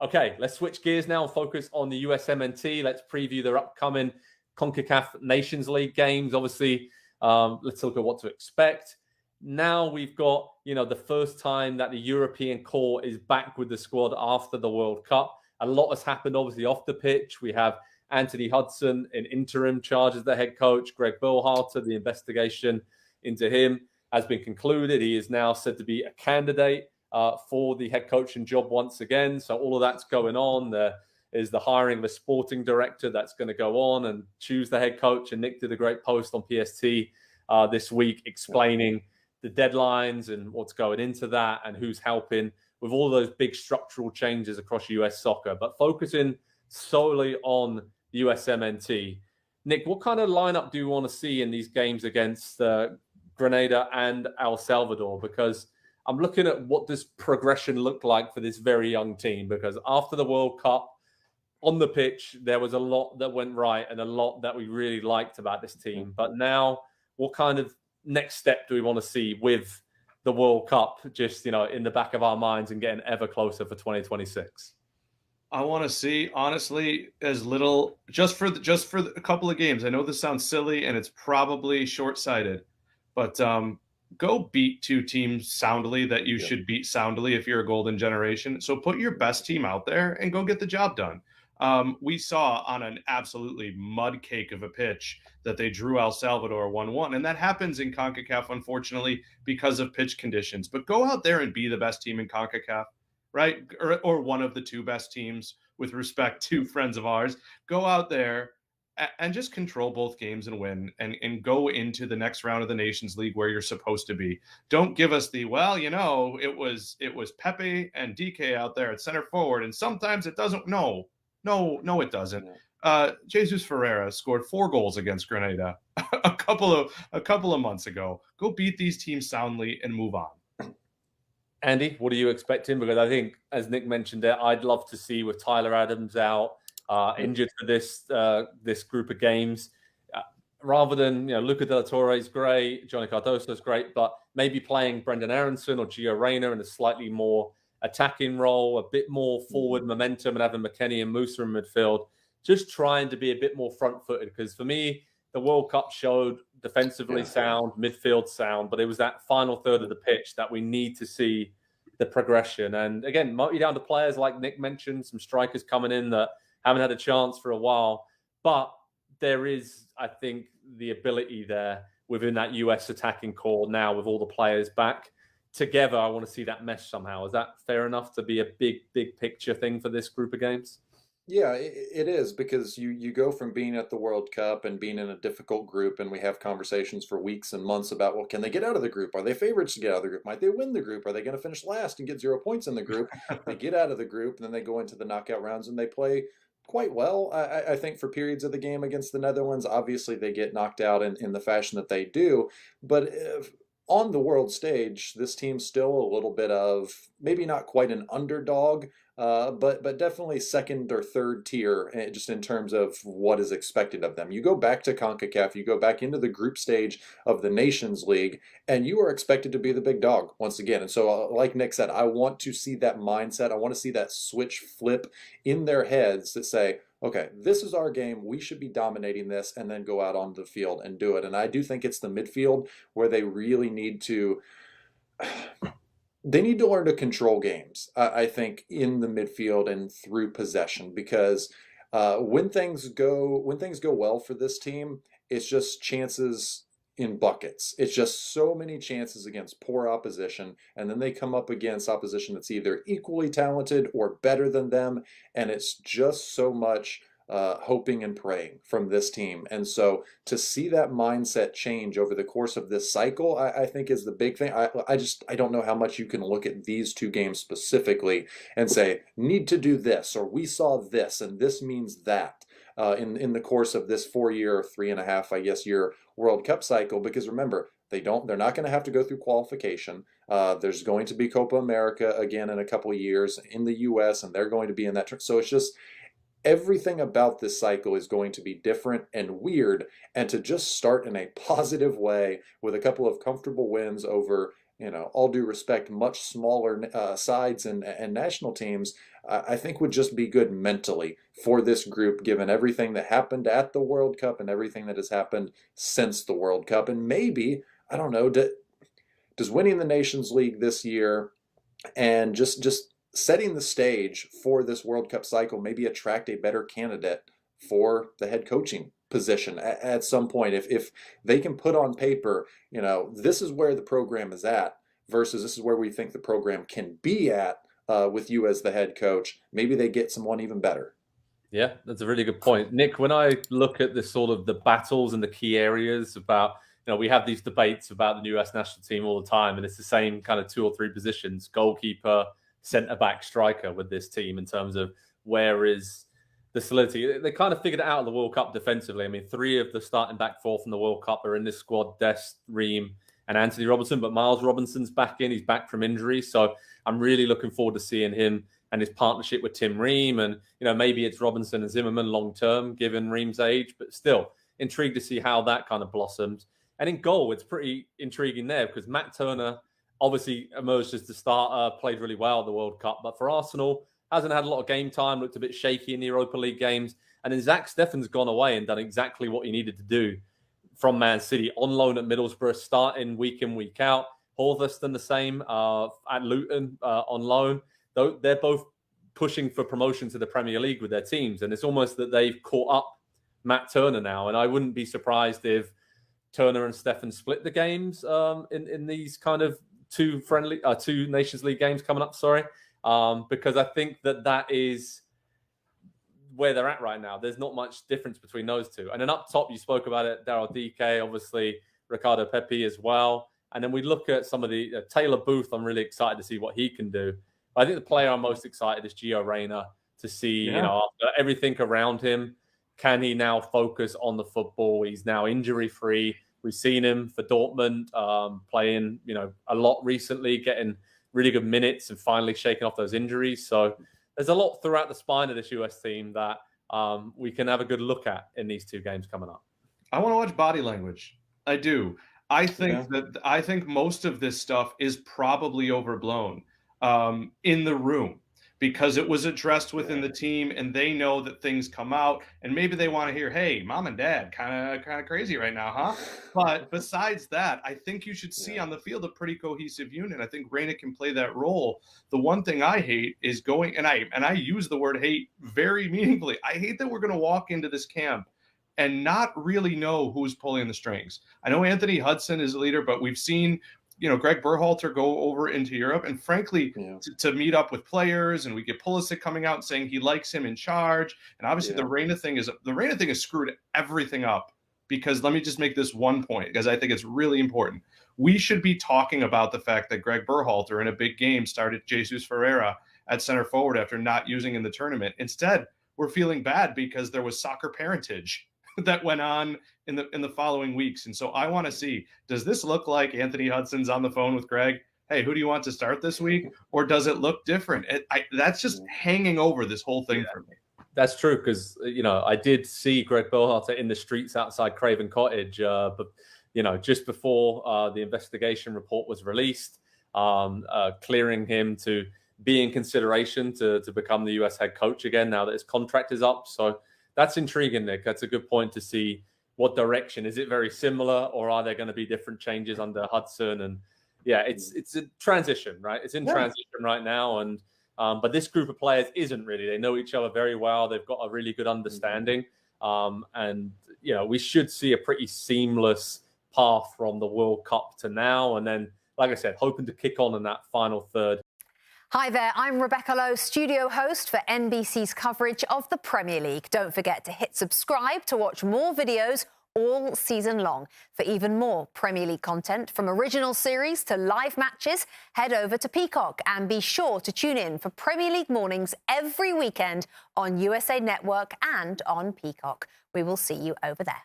Okay, let's switch gears now and focus on the USMNT. Let's preview their upcoming CONCACAF Nations League games. Obviously, let's look at what to expect. Now we've got, the first time that the European core is back with the squad after the World Cup. A lot has happened, obviously, off the pitch. We have Anthony Hudson in interim charge as the head coach. Greg Berhalter, the investigation into him has been concluded. He is now said to be a candidate for the head coaching job once again. So all of that's going on. There is the hiring of a sporting director that's going to go on and choose the head coach. And Nick did a great post on PST this week explaining the deadlines and what's going into that and who's helping with all those big structural changes across US soccer. But focusing solely on USMNT, Nick, what kind of lineup do you want to see in these games against Grenada and El Salvador? Because I'm looking at what does progression look like for this very young team, because after the World Cup, on the pitch, there was a lot that went right and a lot that we really liked about this team. But now, what kind of next step do we want to see with the World Cup just, in the back of our minds and getting ever closer for 2026? I want to see, honestly, as little, just for a couple of games. I know this sounds silly and it's probably short-sighted, but go beat two teams soundly that you should beat soundly if you're a golden generation. So put your best team out there and go get the job done. We saw on an absolutely mud cake of a pitch that they drew El Salvador 1-1. And that happens in CONCACAF, unfortunately, because of pitch conditions. But go out there and be the best team in CONCACAF, right? Or one of the two best teams with respect to friends of ours. Go out there and just control both games and win and go into the next round of the Nations League where you're supposed to be. Don't give us the, it was Pepe and DK out there at center forward. And sometimes it doesn't. No, it doesn't. Jesus Ferreira scored 4 goals against Grenada a couple of months ago. Go beat these teams soundly and move on. Andy, what are you expecting? Because I think, as Nick mentioned there, I'd love to see with Tyler Adams out, injured for this group of games, rather than Luca de la Torre is great, Johnny Cardoso is great, but maybe playing Brendan Aronson or Gio Reyna in a slightly more attacking role, a bit more forward momentum, and having McKennie and Musa in midfield, just trying to be a bit more front-footed. Because for me, the World Cup showed defensively sound, midfield sound, but it was that final third of the pitch that we need to see the progression. And again, might be down to players like Nick mentioned, some strikers coming in that haven't had a chance for a while, but there is, I think, the ability there within that US attacking core now with all the players back together. I want to see that mesh somehow. Is that fair enough to be a big picture thing for this group of games? Yeah, it is, because you go from being at the World Cup and being in a difficult group, and we have conversations for weeks and months about, well, can they get out of the group? Are they favorites to get out of the group? Might they win the group? Are they going to finish last and get 0 points in the group? They get out of the group, and then they go into the knockout rounds and they play quite well. I think for periods of the game against the Netherlands, obviously they get knocked out in the fashion that they do. But on the world stage, this team's still a little bit of, maybe not quite an underdog, but definitely second or third tier, just in terms of what is expected of them. You go back to CONCACAF, you go back into the group stage of the Nations League, and you are expected to be the big dog once again. And so, like Nick said, I want to see that mindset. I want to see that switch flip in their heads that say, okay, this is our game. We should be dominating this, and then go out onto the field and do it. And I do think it's the midfield where they really need to learn to control games, I think, in the midfield and through possession, because when things go well for this team, it's just chances in buckets. It's just so many chances against poor opposition, and then they come up against opposition that's either equally talented or better than them, and it's just so much hoping and praying from this team. And so to see that mindset change over the course of this cycle, I think is the big thing. I don't know how much you can look at these two games specifically and say, need to do this, or we saw this, and this means that. In the course of this 4-year, 3.5, I guess, year World Cup cycle, because remember, they're not going to have to go through qualification. There's going to be Copa America again in a couple of years in the U.S., and they're going to be in that. So it's just everything about this cycle is going to be different and weird, and to just start in a positive way with a couple of comfortable wins over all due respect, much smaller sides and national teams, I think would just be good mentally for this group, given everything that happened at the World Cup and everything that has happened since the World Cup. And maybe, I don't know, does winning the Nations League this year and just setting the stage for this World Cup cycle maybe attract a better candidate for the head coaching position at some point? If they can put on paper, this is where the program is at versus this is where we think the program can be at with you as the head coach, maybe they get someone even better. Yeah, that's a really good point. Nick, when I look at this sort of the battles and the key areas about, we have these debates about the new US national team all the time, and it's the same kind of 2 or 3 positions, goalkeeper, centre-back, striker with this team in terms of where is the solidity. They kind of figured it out in the World Cup defensively. I mean, 3 of the starting back 4 from the World Cup are in this squad, Dest, Ream, and Anthony Robinson, but Miles Robinson's back in. He's back from injury, so I'm really looking forward to seeing him and his partnership with Tim Ream. And, maybe it's Robinson and Zimmerman long-term, given Ream's age, but still intrigued to see how that kind of blossoms. And in goal, it's pretty intriguing there because Matt Turner obviously emerged as the starter, played really well at the World Cup, but for Arsenal, hasn't had a lot of game time, looked a bit shaky in the Europa League games. And then Zach Steffen's gone away and done exactly what he needed to do from Man City, on loan at Middlesbrough, starting week in, week out. Horvath the same at Luton on loan. They're both pushing for promotion to the Premier League with their teams. And it's almost that they've caught up Matt Turner now. And I wouldn't be surprised if Turner and Steffen split the games in these kind of two Nations League games coming up, because I think that is where they're at right now. There's not much difference between those two. And then up top, you spoke about it, Daryl DK, obviously Ricardo Pepi as well. And then we look at some of the Taylor Booth. I'm really excited to see what he can do. I think the player I'm most excited is Gio Reyna to see, after everything around him, can he now focus on the football? He's now injury-free. We've seen him for Dortmund playing, a lot recently, getting really good minutes and finally shaking off those injuries. So there's a lot throughout the spine of this US team that we can have a good look at in these 2 games coming up. I want to watch body language. I do. I think most of this stuff is probably overblown in the room because it was addressed within the team and they know that things come out and maybe they want to hear, hey, mom and dad, kind of crazy right now, huh? But besides that, I think you should see on the field a pretty cohesive unit. I think Reyna can play that role. The one thing I hate is going, and I use the word hate very meaningfully. I hate that we're going to walk into this camp and not really know who's pulling the strings. I know Anthony Hudson is a leader, but we've seen, Greg Berhalter go over into Europe and frankly to meet up with players, and we get Pulisic coming out and saying he likes him in charge. And obviously the Reyna thing has screwed everything up, because let me just make this one point because I think it's really important. We should be talking about the fact that Greg Berhalter in a big game started Jesus Ferreira at center forward after not using in the tournament. Instead, we're feeling bad because there was soccer parentage that went on in the following weeks. And so I want to see, does this look like Anthony Hudson's on the phone with Greg? Hey, who do you want to start this week? Or does it look different? That's just hanging over this whole thing for me. That's true because, I did see Greg Berhalter in the streets outside Craven Cottage, but, just before the investigation report was released, clearing him to be in consideration to become the US head coach again now that his contract is up. So that's intriguing, Nick. That's a good point to see what direction. Is it very similar, or are there going to be different changes under Hudson? And it's a transition, right? It's in transition right now. And but this group of players isn't really. They know each other very well. They've got a really good understanding. And we should see a pretty seamless path from the World Cup to now. And then, like I said, hoping to kick on in that final third. Hi there, I'm Rebecca Lowe, studio host for NBC's coverage of the Premier League. Don't forget to hit subscribe to watch more videos all season long. For even more Premier League content, from original series to live matches, head over to Peacock and be sure to tune in for Premier League mornings every weekend on USA Network and on Peacock. We will see you over there.